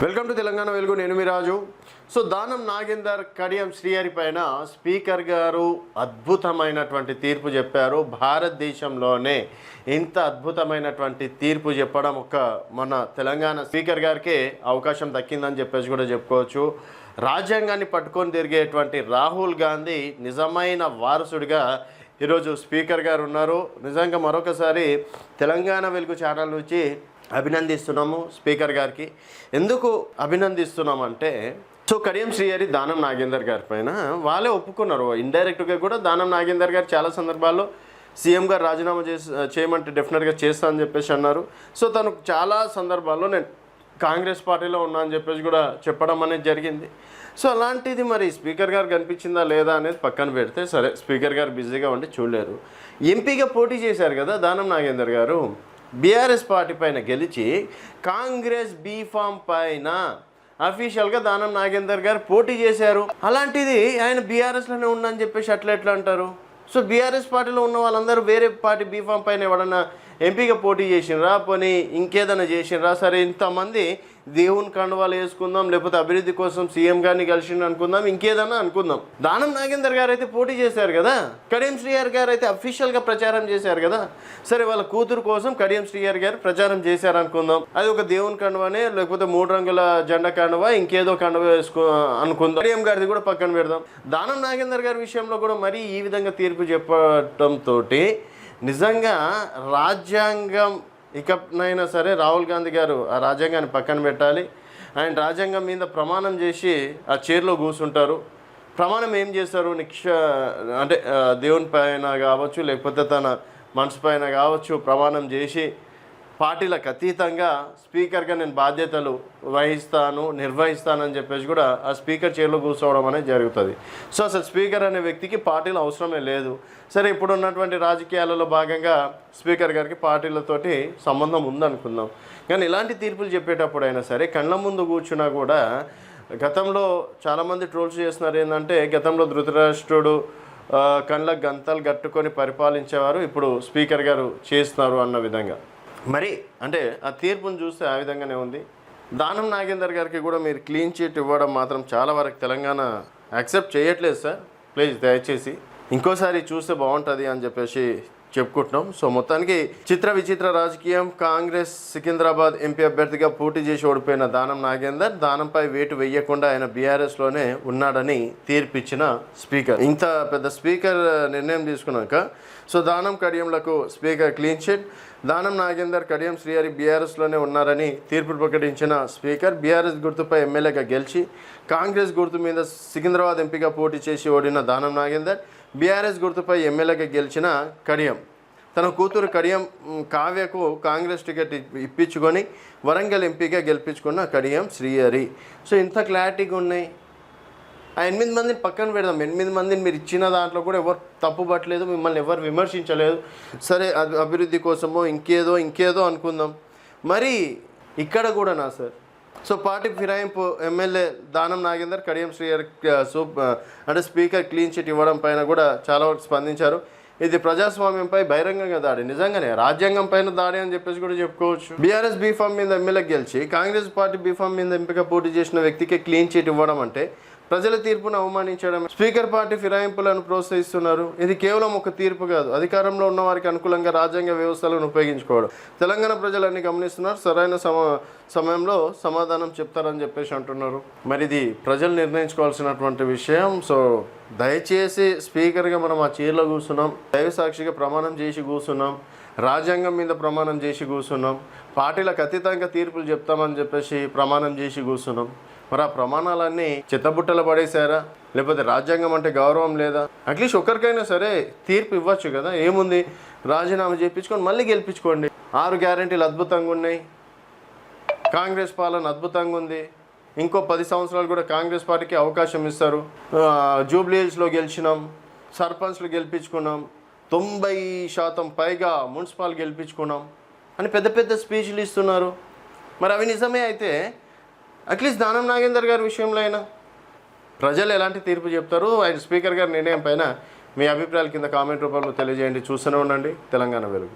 Welcome to Telangana వెలుగు. నేను మీ రాజు. So Danam Nagender Kadiyam Srihari పైన స్పీకర్ గారు అద్భుతమైనటువంటి తీర్పు చెప్పారు. భారతదేశంలోనే ఇంత అద్భుతమైనటువంటి తీర్పు చెప్పడం మన తెలంగాణ స్పీకర్ గారికే అవకాశం దక్కిందని చెప్పేసి కూడా చెప్పుకోవచ్చు. రాజ్యాంగాన్ని పట్టుకొని తిరిగేటువంటి రాహుల్ గాంధీ నిజమైన వారసుడిగా ఈరోజు స్పీకర్ గారు ఉన్నారు. నిజంగా మరొకసారి తెలంగాణ వెలుగు ఛానల్ నుంచి అభినందిస్తున్నాము స్పీకర్ గారికి. ఎందుకు అభినందిస్తున్నామంటే, సో కడియం శ్రీహరి దానం నాగేందర్ గారి పైన వాళ్ళే ఒప్పుకున్నారు. ఇండైరెక్ట్గా కూడా దానం నాగేందర్ గారు చాలా సందర్భాల్లో సీఎం గారు రాజీనామా చేయమంటే డెఫినెట్గా చేస్తా అని చెప్పేసి అన్నారు. సో తను చాలా సందర్భాల్లో నేను కాంగ్రెస్ పార్టీలో ఉన్నా అని చెప్పేసి కూడా చెప్పడం అనేది జరిగింది. సో అలాంటిది మరి స్పీకర్ గారు కనిపించిందా లేదా అనేది పక్కన పెడితే, సరే స్పీకర్ గారు బిజీగా ఉండి చూడలేరు. ఎంపీగా పోటీ చేశారు కదా దానం నాగేందర్ గారు. బీఆర్ఎస్ పార్టీ పైన గెలిచి కాంగ్రెస్ బీఫామ్ పైన అఫీషియల్గా దానం నాగేందర్ గారు పోటీ చేశారు. అలాంటిది ఆయన బీఆర్ఎస్లోనే ఉందని చెప్పేసి ఎట్లా అంటారు? సో బీఆర్ఎస్ పార్టీలో ఉన్న వాళ్ళందరూ వేరే పార్టీ బీఫామ్ పైన ఎవడన్నా ఎంపీగా పోటీ చేసినరా, పోనీ ఇంకేదైనా చేసినరా? సరే ఇంతమంది దేవుని కండువాలు వేసుకుందాం, లేకపోతే అభివృద్ధి కోసం సీఎం గారిని కలిసి అనుకుందాం, ఇంకేదన్నా అనుకుందాం. దానం నాగేందర్ గారు అయితే పోటీ చేశారు కదా, కడియం శ్రీహరి గారు అయితే అఫీషియల్గా ప్రచారం చేశారు కదా. సరే వాళ్ళ కూతురు కోసం కడియం శ్రీహరి గారు ప్రచారం చేశారు అనుకుందాం. అది ఒక దేవుని కండువానే, లేకపోతే 3 రంగుల జెండా కండువా, ఇంకేదో కండువా అనుకుందాం. కడియం గారిది కూడా పక్కన పెడదాం. దానం నాగేందర్ గారి విషయంలో కూడా మరీ ఈ విధంగా తీర్పు చెప్పడంతో నిజంగా రాజ్యాంగం ఇకనైనా సరే రాహుల్ గాంధీ గారు ఆ రాజ్యాంగాన్ని పక్కన పెట్టాలి. ఆయన రాజ్యాంగం మీద ప్రమాణం చేసి ఆ చైర్లో కూర్చుంటారు. ప్రమాణం ఏం చేస్తారు? అంటే దేవుని పైన కావచ్చు, లేకపోతే తన మనసు పైన కావచ్చు ప్రమాణం చేసి పార్టీలకు అతీతంగా స్పీకర్గా నేను బాధ్యతలు నిర్వహిస్తానని చెప్పేసి కూడా ఆ స్పీకర్ చైర్లో కూర్చోవడం అనేది జరుగుతుంది. సో అసలు స్పీకర్ అనే వ్యక్తికి పార్టీలు అవసరమే లేదు. సరే ఇప్పుడు ఉన్నటువంటి రాజకీయాలలో భాగంగా స్పీకర్ గారికి పార్టీలతోటి సంబంధం ఉందనుకుందాం. కానీ ఇలాంటి తీర్పులు చెప్పేటప్పుడు అయినా సరే కళ్ళ ముందు కూర్చున్నా కూడా, గతంలో చాలామంది ట్రోల్స్ చేస్తున్నారు ఏంటంటే, గతంలో ధృతరాష్ట్రుడు కళ్ళకు గంతలు కట్టుకొని పరిపాలించేవారు, ఇప్పుడు స్పీకర్ గారు చేస్తున్నారు అన్న విధంగా. మరి అంటే ఆ తీర్పును చూస్తే ఆ విధంగానే ఉంది. దానం నాగేందర్ గారికి కూడా మీరు క్లీన్ చిట్ ఇవ్వడం మాత్రం చాలా వరకు తెలంగాణ యాక్సెప్ట్ చేయట్లేదు సార్. ప్లీజ్ దయచేసి ఇంకోసారి చూస్తే బాగుంటుంది అని చెప్పేసి చెప్పుకుంటున్నాం. సో మొత్తానికి చిత్ర విచిత్ర రాజకీయం. కాంగ్రెస్ సికింద్రాబాద్ ఎంపీ అభ్యర్థిగా పోటీ చేసి ఓడిపోయిన దానం నాగేందర్ దానంపై వేటు వేయకుండా ఆయన బీఆర్ఎస్లోనే ఉన్నాడని తీర్పిచ్చిన స్పీకర్. ఇంత పెద్ద స్పీకర్ నిర్ణయం తీసుకున్నాక సో దానం కడియంలకు speaker clean chit. Danam Nagender Kadiyam Srihari బీఆర్ఎస్లోనే ఉన్నారని తీర్పు ప్రకటించిన స్పీకర్, బీఆర్ఎస్ గుర్తుపై ఎమ్మెల్యేగా గెలిచి కాంగ్రెస్ గుర్తు మీద సికింద్రాబాద్ ఎంపీగా పోటీ చేసి ఓడిన దానం నాగేందర్, బీఆర్ఎస్ గుర్తుపై ఎమ్మెల్యేగా గెలిచిన కడియం తన కూతురు కడియం కావ్యకు కాంగ్రెస్ టికెట్ ఇప్పించుకొని వరంగల్ ఎంపీగా గెలిపించుకున్న కడియం శ్రీహరి. సో ఇంత క్లారిటీగా ఉన్నాయి. ఆ 8 మందిని పక్కన పెడదాం. 8 మందిని మీరు ఇచ్చిన దాంట్లో కూడా ఎవరు తప్పు పట్టలేదు, మిమ్మల్ని ఎవరు విమర్శించలేదు. సరే అభివృద్ధి కోసమో ఇంకేదో అనుకుందాం. మరి ఇక్కడ కూడా నా sir, so party ఫిరాయింపు MLA Danam Nagender Kadiyam Srihari అంటే స్పీకర్ క్లీన్ చిట్ ఇవ్వడం పైన కూడా చాలా వరకు స్పందించారు. ఇది ప్రజాస్వామ్యంపై బహిరంగంగా దాడి, నిజంగానే రాజ్యాంగం పైన దాడి అని చెప్పేసి కూడా చెప్పుకోవచ్చు. బీఆర్ఎస్ బీఫామ్ మీద ఎమ్మెల్యే గెలిచి కాంగ్రెస్ పార్టీ బీఫామ్ మీద ఎంపిక పోటీ చేసిన వ్యక్తికి క్లీన్ చిట్ ఇవ్వడం అంటే ప్రజల తీర్పును అవమానించడం. స్పీకర్ పార్టీ ఫిరాయింపులను ప్రోత్సహిస్తున్నారు. ఇది కేవలం ఒక తీర్పు కాదు, అధికారంలో ఉన్న వారికి అనుకూలంగా రాజ్యాంగ వ్యవస్థలను ఉపయోగించుకోవడం. తెలంగాణ ప్రజలన్నీ గమనిస్తున్నారు, సరైన సమయంలో సమాధానం చెప్తారని చెప్పేసి అంటున్నారు. మరి ఇది ప్రజలు నిర్ణయించుకోవాల్సినటువంటి విషయం. సో దయచేసి స్పీకర్గా మనం ఆ చైర్లో కూర్చున్నాం, దైవ సాక్షిగా ప్రమాణం చేసి కూర్చున్నాం, రాజ్యాంగం మీద ప్రమాణం చేసి కూర్చున్నాం, పార్టీలకు అతీతంగా తీర్పులు చెప్తామని చెప్పేసి ప్రమాణం చేసి కూర్చున్నాం. మరి ఆ ప్రమాణాలన్నీ చెత్తబుట్టలు పడేశారా? లేకపోతే రాజ్యాంగం అంటే గౌరవం లేదా? అట్లీస్ట్ ఒక్కరికైనా సరే తీర్పు ఇవ్వచ్చు కదా. ఏముంది, రాజీనామా చేయించుకొని మళ్ళీ గెలిపించుకోండి. 6 గ్యారెంటీలు అద్భుతంగా ఉన్నాయి, కాంగ్రెస్ పాలన అద్భుతంగా ఉంది. ఇంకో 10 సంవత్సరాలు కూడా కాంగ్రెస్ పార్టీకి అవకాశం ఇస్తారు. జూబ్లీ హిల్స్లో గెలిచినాం, సర్పంచ్లు గెలిపించుకున్నాం, 90% పైగా మున్సిపాల్ గెలిపించుకున్నాం అని పెద్ద స్పీచ్లు ఇస్తున్నారు. మరి అవి నిజమే అయితే అట్లీస్ట్ దానం నాగేందర్ గారి విషయంలో అయినా ప్రజలు ఎలాంటి తీర్పు చెప్తారు? ఆయన స్పీకర్ గారి నిర్ణయం పైన మీ అభిప్రాయాల కింద కామెంట్ రూపంలో తెలియజేయండి. చూస్తూనే ఉండండి తెలంగాణ వెలుగు.